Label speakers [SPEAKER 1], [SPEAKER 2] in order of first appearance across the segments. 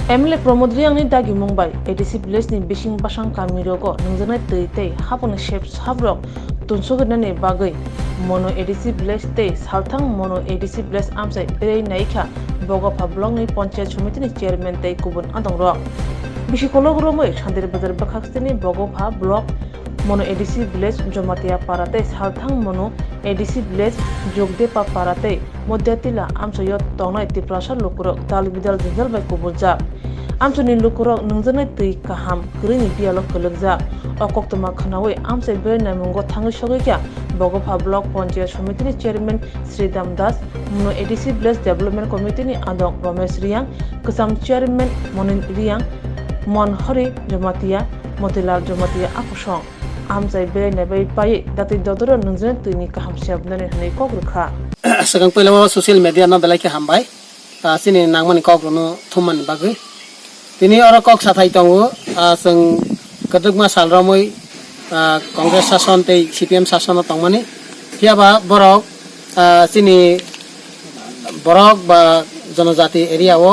[SPEAKER 1] MLA Pramod Riangni dagi Mumbai ADC Village ni Bising Pasang Kamirogo nungjanai tei haponi shep sabrok tunsognani bagai mono ADC Village tei salthang mono ADC Village amsai rei naikha bogo phablong ni panchayat samiti ni chairman tei kubun adongrok bisikologromoi Shandir Bazar Bakhakstini bogo pha block mono ADC Village Jomatia Parate salthang mono ADC Village Jogdepa Parate Modhyatila amsoyot tongnai tiprasa lukurok dalbidal jinjal bai kubulja amsoni lukurok nungjanai tui kaham krini bialo kolokja okoktoma khanawi amsai bena mungo thangi sogikya bogopha block panchayat samiti ni chairman Sri Damdas mono ADC Village Development Committee ni adok Ramesh Riang kusam chairman Monin Riang Monhori Jomatia Motilal Jomatia akusong amsai bena bai pai dati dodoro nungjanai tui ni kaham syabnani hanai kokrukha
[SPEAKER 2] sekarang pelawa sosial media na belai ke hambai sini nangmani kok rono thuman bagai tini ora kok sathai tongo seng kadugma salramoi kongres sason tei CPM sason tongmani hiaba borok sini borok ba janajati area o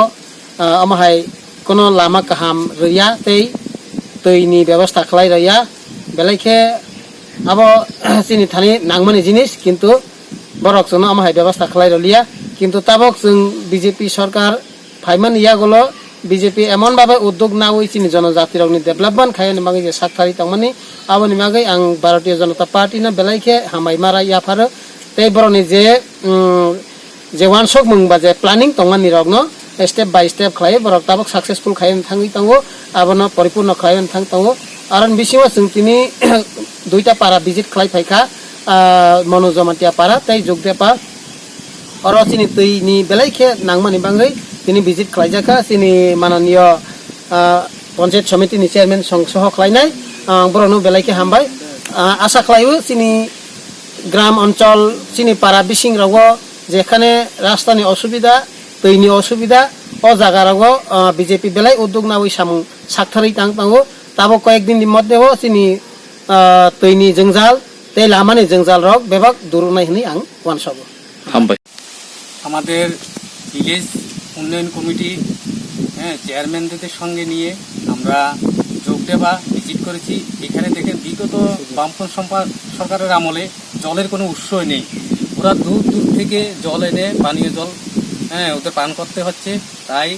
[SPEAKER 2] amahai kono lama kaham raya tei ni ব্যবস্থা khlai raya belai ke abo sini thani nangmani jinis kintu borok sono amahai ব্যবস্থা khlai rolia কিন্তু tabok जों BJP সরকার ফাইমান ইয়াগুলো BJP এমন ভাবে উদ্যোগ না হইছিনি জনজাতি রগনি development খায়নি মাগে যে সাকথারি তংমানি আবনি মাগে আং ভারতীয় জনতা পার্টি না বেলাইকে হামাই মারা ইয়াফার তেই বরনি যে ওয়ানসক মুংবা যে প্ল্যানিং তংমানি রগনো স্টেপ বাই স্টেপ খায় বরক tabok সাকসেসফুল খায়ন থাঙ্গি তঙ্গো আবনো পরিপূর্ণ খায়ন থাং তঙ্গো আরন বিসিও जों তিনি দুইটা পারা ভিজিট খাই ফাইখা মনোজমাতিয়া পারা তাই যোগদেপা oro sini tui ni belai ke nangmani bangai tini visit khlaijaka sini mananiya panchayat samiti ni chairman songsoh khlainai borono belai ke hambai asa khlaiu sini গ্রাম অঞ্চল sini para bising rago যেখানে রাস্তানি অসুবিধা তৈনি অসুবিধা ও জায়গা রাগো BJP বেলাই উদ্যোগ না ওই সামু সাকথারি তাংতাঙ্গো তাবো কয়েকদিন মধ্যেও sini তৈনি জংজাল তেই লামানি জংজাল রক বেবাক দুরুনাই হনি আং ওয়ানসব
[SPEAKER 3] হামবাই
[SPEAKER 4] আমাদের ভিলেজ উন্নয়ন কমিটি চেয়ারম্যানদের সঙ্গে নিয়ে আমরা যোগদেবা ভিজিট করেছি। এখানে দেখে বিগত বামফ্রন্ট সরকারের আমলে জলের কোনো উৎসই নেই, ওরা দূর দূর থেকে জল এনে পানীয় জল ওদের পান করতে হচ্ছে। তাই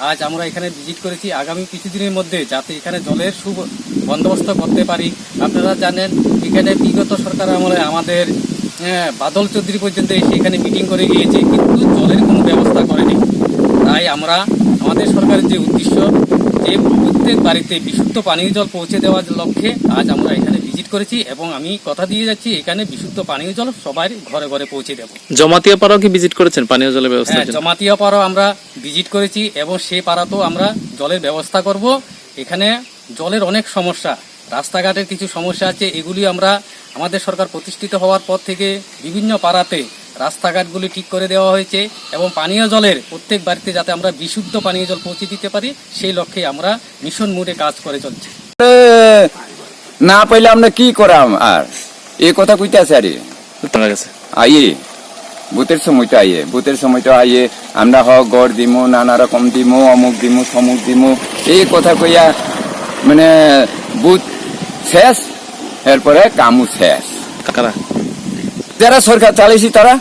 [SPEAKER 4] আজ আমরা এখানে ভিজিট করেছি আগামী কিছুদিনের মধ্যে যাতে এখানে জলের সুবন্দোবস্ত করতে পারি। আপনারা জানেন এখানে বিগত সরকার আমলে আমাদের বাদল চৌধুরী পর্যন্ত সেখানে মিটিং করে গিয়েছে, কিন্তু জলের কোনো ব্যবস্থা করেনি। তাই আমরা আমাদের সরকারের যে উদ্দেশ্য যে প্রত্যেক বাড়িতে বিশুদ্ধ পানীয় জল পৌঁছে দেওয়ার লক্ষ্যে আজ আমরা এখানে ভিজিট করেছি এবং আমি কথা দিয়ে যাচ্ছি এখানে বিশুদ্ধ পানীয় জল সবার ঘরে ঘরে পৌঁছে দেব।
[SPEAKER 3] জমাতিয়া পাড়াও কি ভিজিট করেছেন পানীয় জলের ব্যবস্থা?
[SPEAKER 4] জমাতিয়া পাড়াও আমরা ভিজিট করেছি এবং সেই পাড়াতেও আমরা জলের ব্যবস্থা করব। এখানে জলের অনেক সমস্যা, রাস্তাঘাটের কিছু সমস্যা আছে, এগুলি আমরা আমাদের সরকার প্রতিষ্ঠিত হওয়ার পর থেকে বিভিন্ন পাড়াতে রাস্তাঘাটগুলি ঠিক করে দেওয়া হয়েছে এবং পানীয় জলের প্রত্যেক বাড়িতে যাতে আমরা বিশুদ্ধ পানীয় জল পৌঁছে দিতে পারি সেই লক্ষ্যে আমরা মিশন মোডে কাজ করে চলছি।
[SPEAKER 5] না পাইলে আমরা কি করাম আর এই কথা কইতে আছে আরে আইয়ে বুথের সময় তো আইয়ে আমরা গড় দিমু নানা রকম দিমু অমুক দিমু সমুক দিমু এই কথা কইয়া মানে বুথ শেষ এরপরে কামু শেষ। যারা সরকার চালাইছি তারা